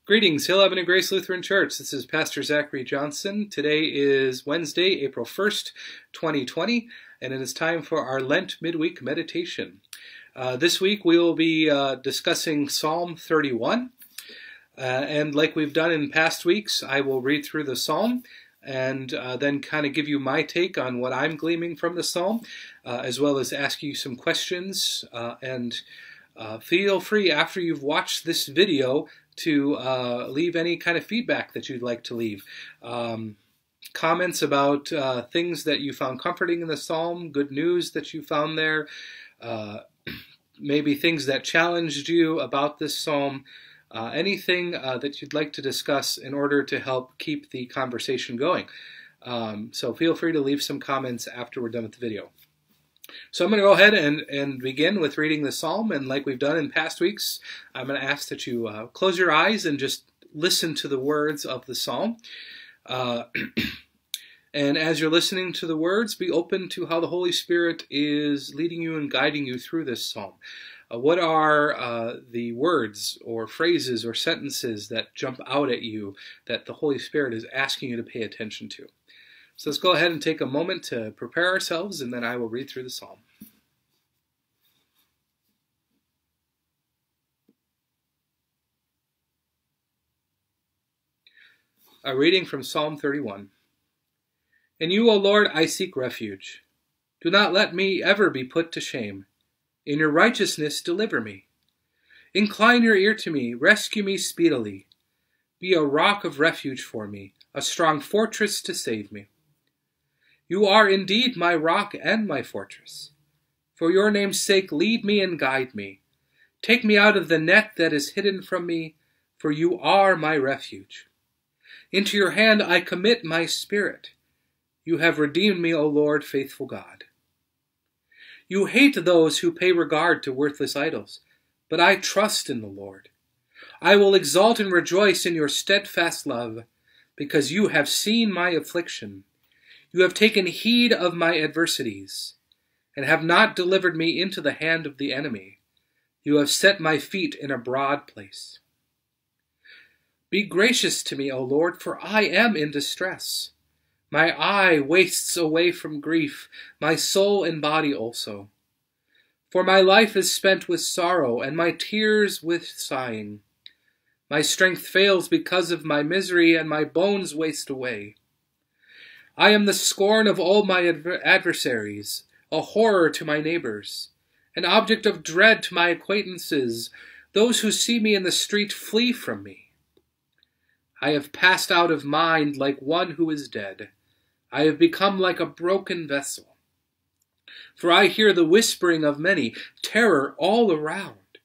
Greetings, Hill Avenue Grace Lutheran Church. This is Pastor Zachary Johnson. Today is Wednesday, April 1st, 2020, and it is time for our Lent Midweek meditation. This week we will be discussing Psalm 31, and like we've done in past weeks, I will read through the psalm and then kind of give you my take on what I'm gleaming from the psalm, as well as ask you some questions, and feel free after you've watched this video to leave any kind of feedback that you'd like to leave. Comments about things that you found comforting in the psalm, good news that you found there, maybe things that challenged you about this psalm, anything that you'd like to discuss in order to help keep the conversation going. So feel free to leave some comments after we're done with the video. So I'm going to go ahead and begin with reading the psalm, and like we've done in past weeks, I'm going to ask that you close your eyes and just listen to the words of the psalm. And as you're listening to the words, be open to how the Holy Spirit is leading you and guiding you through this psalm. What are the words or phrases or sentences that jump out at you that the Holy Spirit is asking you to pay attention to? So let's go ahead and take a moment to prepare ourselves, and then I will read through the psalm. A reading from Psalm 31. In you, O Lord, I seek refuge. Do not let me ever be put to shame. In your righteousness deliver me. Incline your ear to me, rescue me speedily. Be a rock of refuge for me, a strong fortress to save me. You are indeed my rock and my fortress. For your name's sake, lead me and guide me. Take me out of the net that is hidden from me, for you are my refuge. Into your hand I commit my spirit. You have redeemed me, O Lord, faithful God. You hate those who pay regard to worthless idols, but I trust in the Lord. I will exalt and rejoice in your steadfast love, because you have seen my affliction. You have taken heed of my adversities, and have not delivered me into the hand of the enemy. You have set my feet in a broad place. Be gracious to me, O Lord, for I am in distress. My eye wastes away from grief, my soul and body also. For my life is spent with sorrow, and my tears with sighing. My strength fails because of my misery, and my bones waste away. I am the scorn of all my adversaries, a horror to my neighbors, an object of dread to my acquaintances. Those who see me in the street flee from me. I have passed out of mind like one who is dead. I have become like a broken vessel. For I hear the whispering of many, terror all around,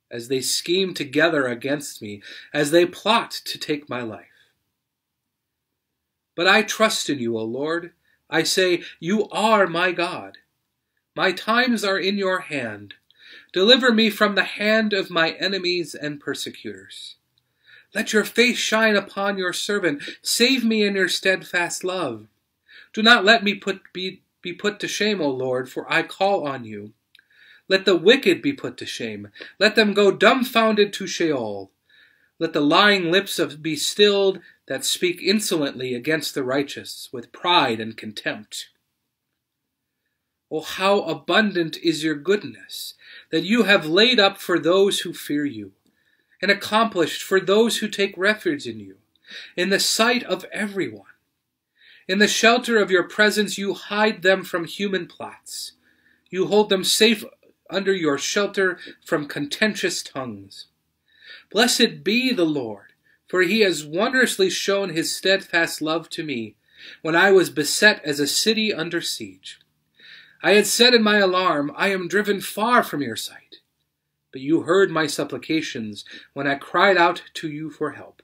as they scheme together against me, as they plot to take my life. But I trust in you, O Lord. I say, you are my God. My times are in your hand. Deliver me from the hand of my enemies and persecutors. Let your face shine upon your servant. Save me in your steadfast love. Do not let me be put to shame, O Lord, for I call on you. Let the wicked be put to shame. Let them go dumbfounded to Sheol. Let the lying lips be stilled that speak insolently against the righteous with pride and contempt. Oh, how abundant is your goodness, that you have laid up for those who fear you, and accomplished for those who take refuge in you, in the sight of everyone. In the shelter of your presence you hide them from human plots. You hold them safe under your shelter from contentious tongues. Blessed be the Lord, for he has wondrously shown his steadfast love to me when I was beset as a city under siege. I had said in my alarm, I am driven far from your sight. But you heard my supplications when I cried out to you for help.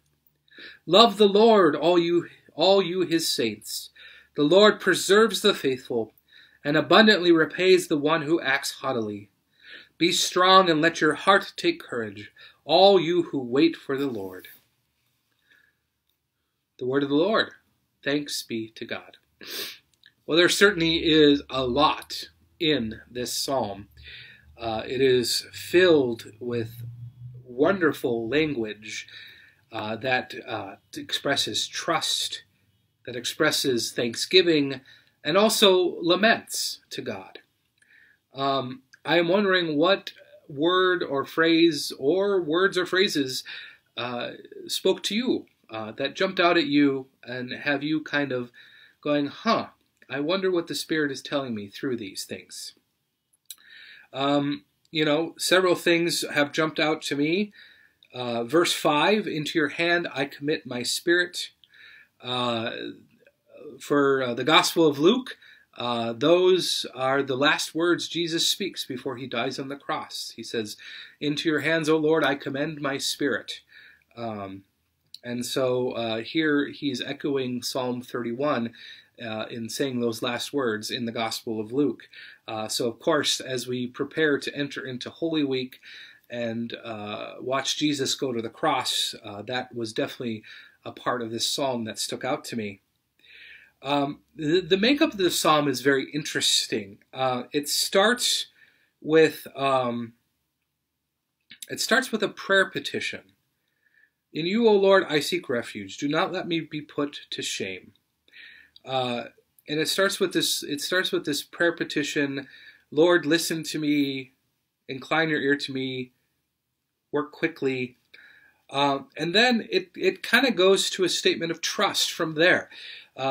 Love the Lord, all you his saints. The Lord preserves the faithful and abundantly repays the one who acts haughtily. Be strong and let your heart take courage, all you who wait for the Lord. The word of the Lord. Thanks be to God. Well, there certainly is a lot in this psalm. It is filled with wonderful language that expresses trust, that expresses thanksgiving, and also laments to God. I am wondering what word or phrase or words or phrases spoke to you, that jumped out at you and have you kind of going, I wonder what the Spirit is telling me through these things. Several things have jumped out to me. Verse 5, into your hand I commit my spirit. For the Gospel of Luke, those are the last words Jesus speaks before he dies on the cross. He says, into your hands, O Lord, I commend my spirit. And so here he's echoing Psalm 31 in saying those last words in the Gospel of Luke. So of course, as we prepare to enter into Holy Week and watch Jesus go to the cross, that was definitely a part of this psalm that stuck out to me. The makeup of the psalm is very interesting. It starts with a prayer petition. In you, O Lord, I seek refuge. Do not let me be put to shame. And it starts with this. It starts with this prayer petition. Lord, listen to me. Incline your ear to me. Work quickly. And then it kind of goes to a statement of trust from there.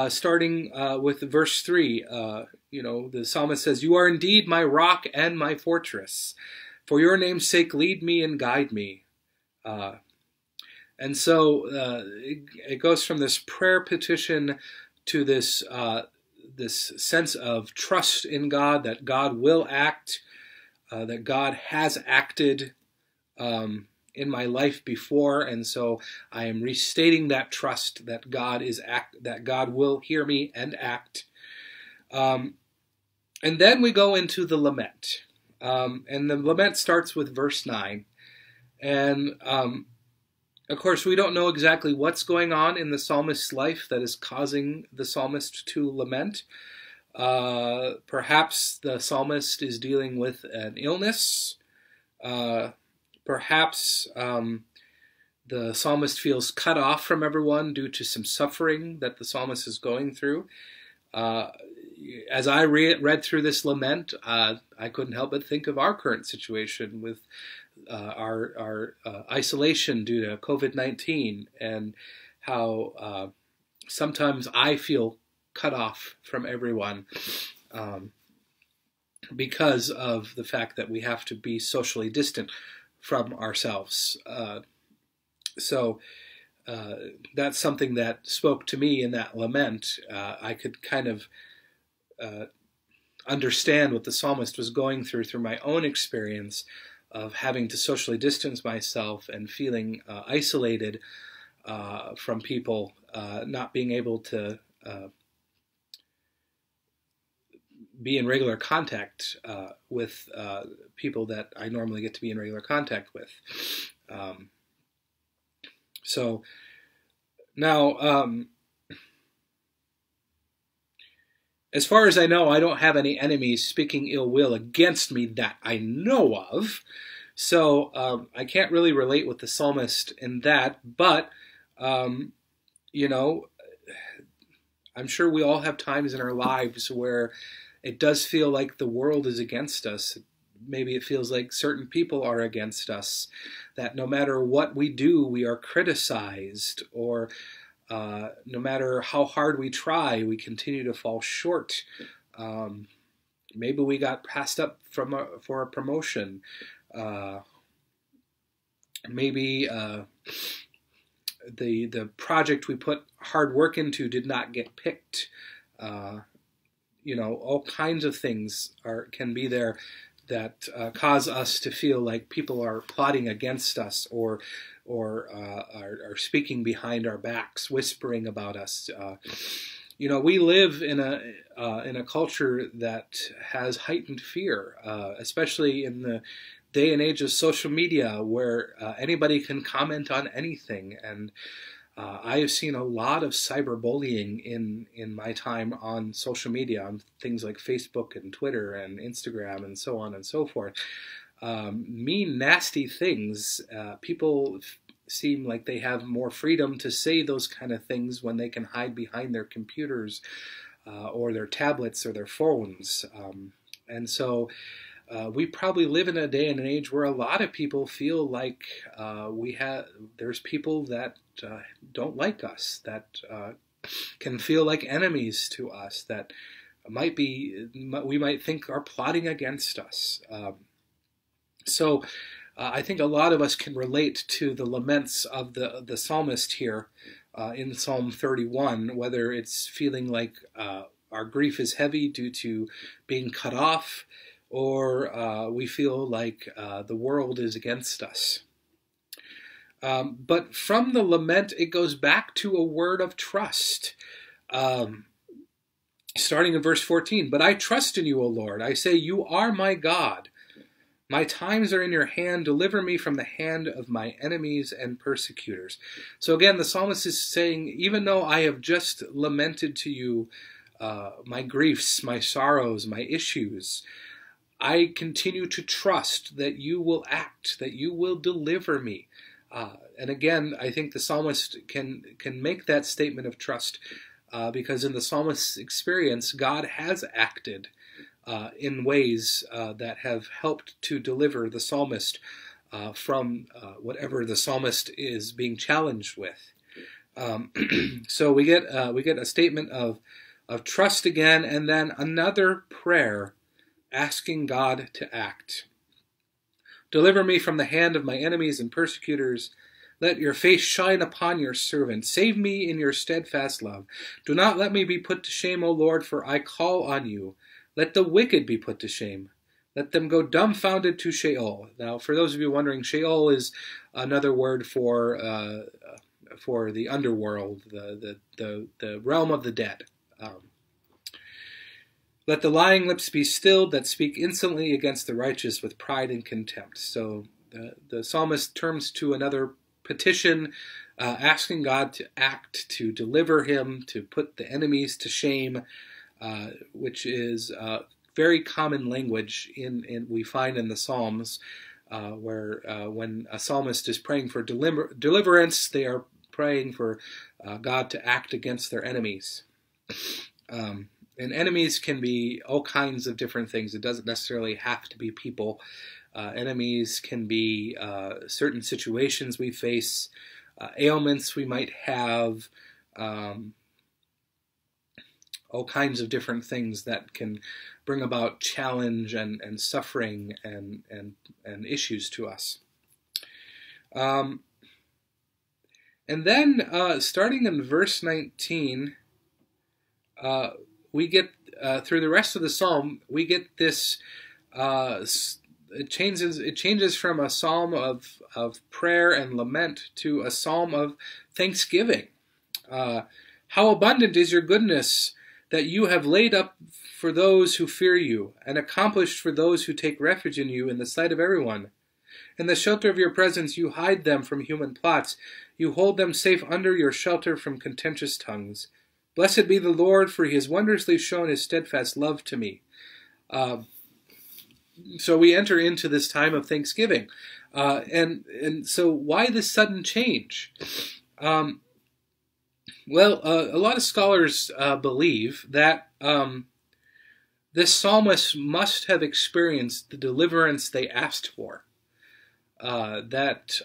Starting with verse 3, the psalmist says, you are indeed my rock and my fortress. For your name's sake, lead me and guide me. And so it goes from this prayer petition to this sense of trust in God, that God will act, that God has acted in my life before, and so I am restating that trust that God will hear me and act. And then we go into the lament, and the lament starts with verse 9, and of course we don't know exactly what's going on in the psalmist's life that is causing the psalmist to lament. Perhaps the psalmist is dealing with an illness. Perhaps the psalmist feels cut off from everyone due to some suffering that the psalmist is going through. As I read through this lament, I couldn't help but think of our current situation with our isolation due to COVID-19, and how sometimes I feel cut off from everyone because of the fact that we have to be socially distant from ourselves. So that's something that spoke to me in that lament. I could kind of understand what the psalmist was going through my own experience of having to socially distance myself and feeling isolated from people, not being able to be in regular contact with people that I normally get to be in regular contact with. So now, as far as I know, I don't have any enemies speaking ill will against me that I know of. So I can't really relate with the psalmist in that, but I'm sure we all have times in our lives where it does feel like the world is against us. Maybe it feels like certain people are against us, that no matter what we do, we are criticized, or no matter how hard we try, we continue to fall short. Maybe we got passed up for a promotion. Maybe the project we put hard work into did not get picked. All kinds of things can be there that cause us to feel like people are plotting against us, or are speaking behind our backs, whispering about us. We live in a culture that has heightened fear, especially in the day and age of social media, where anybody can comment on anything. And I have seen a lot of cyberbullying in my time on social media, on things like Facebook and Twitter and Instagram and so on and so forth. Mean, nasty things. People seem like they have more freedom to say those kind of things when they can hide behind their computers or their tablets or their phones. And so we probably live in a day and an age where a lot of people feel like there's people that don't like us, that can feel like enemies to us, that we might think are plotting against us. So I think a lot of us can relate to the laments of the psalmist here in Psalm 31, whether it's feeling like our grief is heavy due to being cut off, or we feel like the world is against us. But from the lament, it goes back to a word of trust. Starting in verse 14, "But I trust in you, O Lord. I say, you are my God. My times are in your hand. Deliver me from the hand of my enemies and persecutors." So again, the psalmist is saying, even though I have just lamented to you my griefs, my sorrows, my issues, I continue to trust that you will act, that you will deliver me. And again, I think the psalmist can make that statement of trust because in the psalmist's experience, God has acted in ways that have helped to deliver the psalmist from whatever the psalmist is being challenged with. So we get a statement of trust again, and then another prayer asking God to act. "Deliver me from the hand of my enemies and persecutors. Let your face shine upon your servant. Save me in your steadfast love. Do not let me be put to shame, O Lord, for I call on you. Let the wicked be put to shame. Let them go dumbfounded to Sheol." Now, for those of you wondering, Sheol is another word for the underworld, the realm of the dead. "Let the lying lips be stilled that speak insolently against the righteous with pride and contempt." So the psalmist turns to another petition, asking God to act, to deliver him, to put the enemies to shame, which is very common language we find in the Psalms, where when a psalmist is praying for deliverance, they are praying for God to act against their enemies. And enemies can be all kinds of different things. It doesn't necessarily have to be people. Enemies can be certain situations we face, ailments we might have, all kinds of different things that can bring about challenge and suffering and issues to us. And then starting in verse 19, we get, through the rest of the psalm, we get this, it changes from a psalm of prayer and lament to a psalm of thanksgiving. "How abundant is your goodness that you have laid up for those who fear you, and accomplished for those who take refuge in you in the sight of everyone. In the shelter of your presence you hide them from human plots. You hold them safe under your shelter from contentious tongues. Blessed be the Lord, for he has wondrously shown his steadfast love to me." So we enter into this time of Thanksgiving. And so why this sudden change? Well, a lot of scholars believe that this psalmist must have experienced the deliverance they asked for. That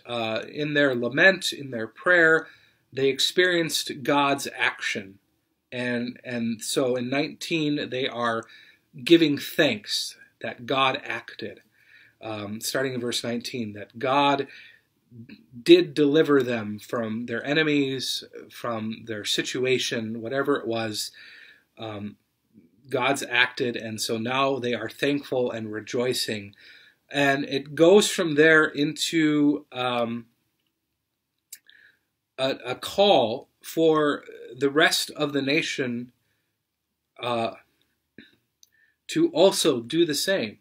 in their lament, in their prayer, they experienced God's action. And so in 19, they are giving thanks that God acted. Starting in verse 19, that God did deliver them from their enemies, from their situation, whatever it was. God's acted, and so now they are thankful and rejoicing. And it goes from there into a call for the rest of the nation to also do the same,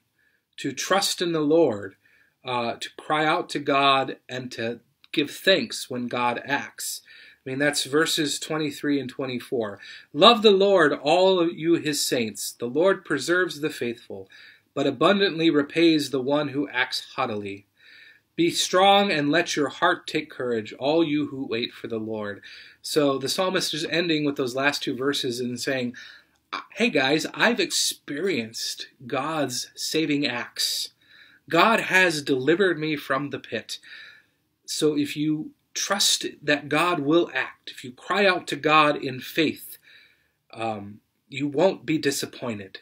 to trust in the Lord, to cry out to God, and to give thanks when God acts. I mean, that's verses 23 and 24. "Love the Lord, all of you his saints. The Lord preserves the faithful, but abundantly repays the one who acts haughtily. Be strong and let your heart take courage, all you who wait for the Lord. So the psalmist is ending with those last two verses and saying, hey guys, I've experienced God's saving acts. God has delivered me from the pit. So if you trust that God will act, if you cry out to God in faith, you won't be disappointed.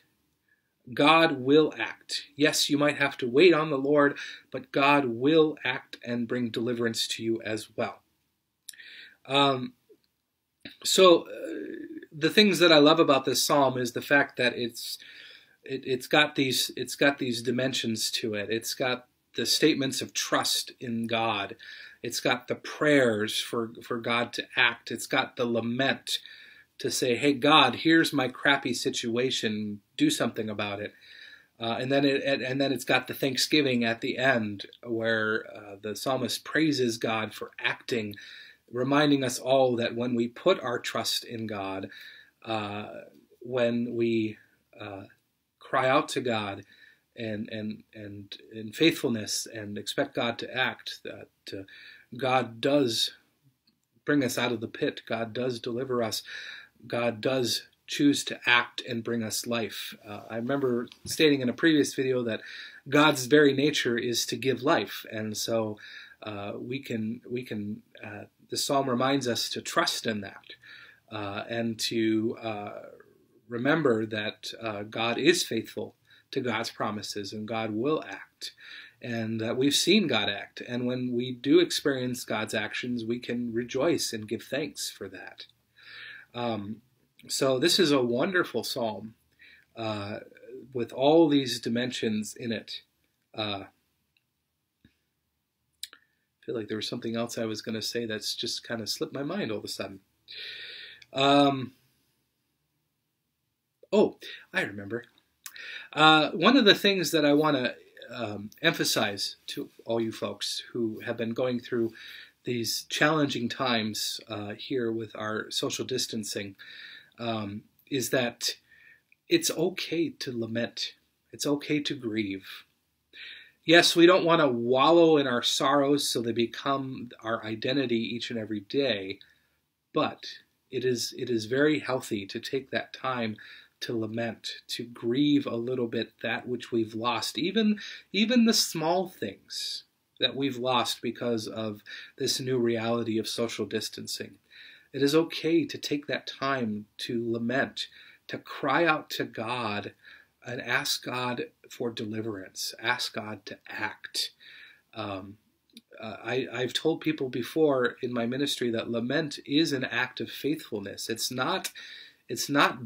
God will act. Yes, you might have to wait on the Lord, but God will act and bring deliverance to you as well. The things that I love about this psalm is the fact that it's got these dimensions to it. It's got the statements of trust in God. It's got the prayers for God to act. It's got the lament to say, hey, God, here's my crappy situation. Do something about it. And then it's got the thanksgiving at the end where the psalmist praises God for acting, reminding us all that when we put our trust in God, when we cry out to God and in faithfulness and expect God to act, that God does bring us out of the pit. God does deliver us. God does choose to act and bring us life. I remember stating in a previous video that God's very nature is to give life, and so the psalm reminds us to trust in that and to remember that God is faithful to God's promises and God will act, and that we've seen God act. And when we do experience God's actions, we can rejoice and give thanks for that. So this is a wonderful psalm with all these dimensions in it. I feel like there was something else I was going to say that's just kind of slipped my mind all of a sudden. Oh, I remember. One of the things that I want to emphasize to all you folks who have been going through these challenging times here with our social distancing is that it's okay to lament. It's okay to grieve. Yes, we don't want to wallow in our sorrows so they become our identity each and every day, but it is very healthy to take that time to lament, to grieve a little bit that which we've lost, even the small things that we've lost because of this new reality of social distancing. It is okay to take that time to lament, to cry out to God and ask God for deliverance, ask God to act. I've told people before in my ministry that lament is an act of faithfulness. It's not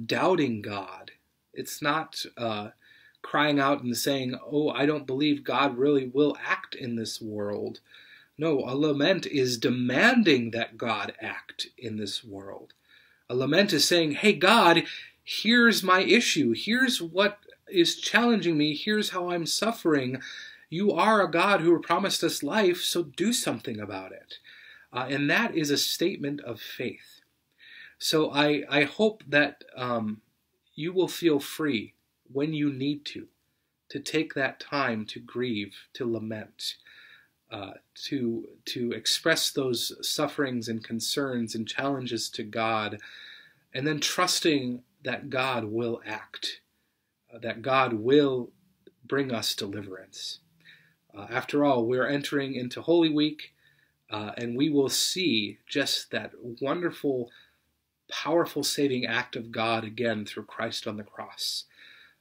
doubting God. It's not crying out and saying, oh, I don't believe God really will act in this world. No, a lament is demanding that God act in this world. A lament is saying, hey, God, here's my issue. Here's what is challenging me. Here's how I'm suffering. You are a God who promised us life, so do something about it. And that is a statement of faith. So I hope that you will feel free when you need to take that time to grieve, to lament, to express those sufferings and concerns and challenges to God, and then trusting that God will act, that God will bring us deliverance. After all, we're entering into Holy Week, and we will see just that wonderful, powerful saving act of God again through Christ on the cross,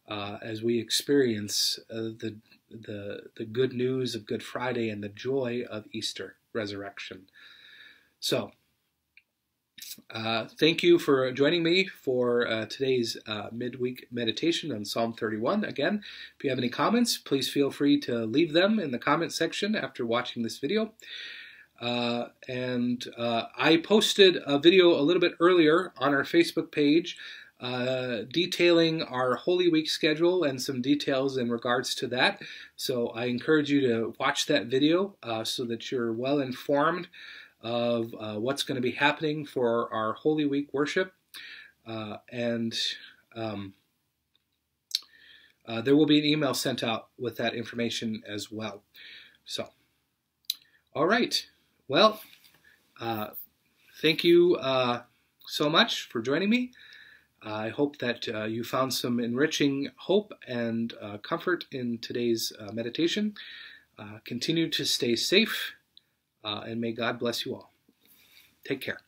as we experience the good news of Good Friday and the joy of Easter resurrection. So, thank you for joining me for today's midweek meditation on Psalm 31. Again, if you have any comments, please feel free to leave them in the comment section after watching this video. I posted a video a little bit earlier on our Facebook page detailing our Holy Week schedule and some details in regards to that. So I encourage you to watch that video so that you're well informed of what's going to be happening for our Holy Week worship. There will be an email sent out with that information as well. So All right. Well, thank you so much for joining me. I hope that you found some enriching hope and comfort in today's meditation. Continue to stay safe, and may God bless you all. Take care.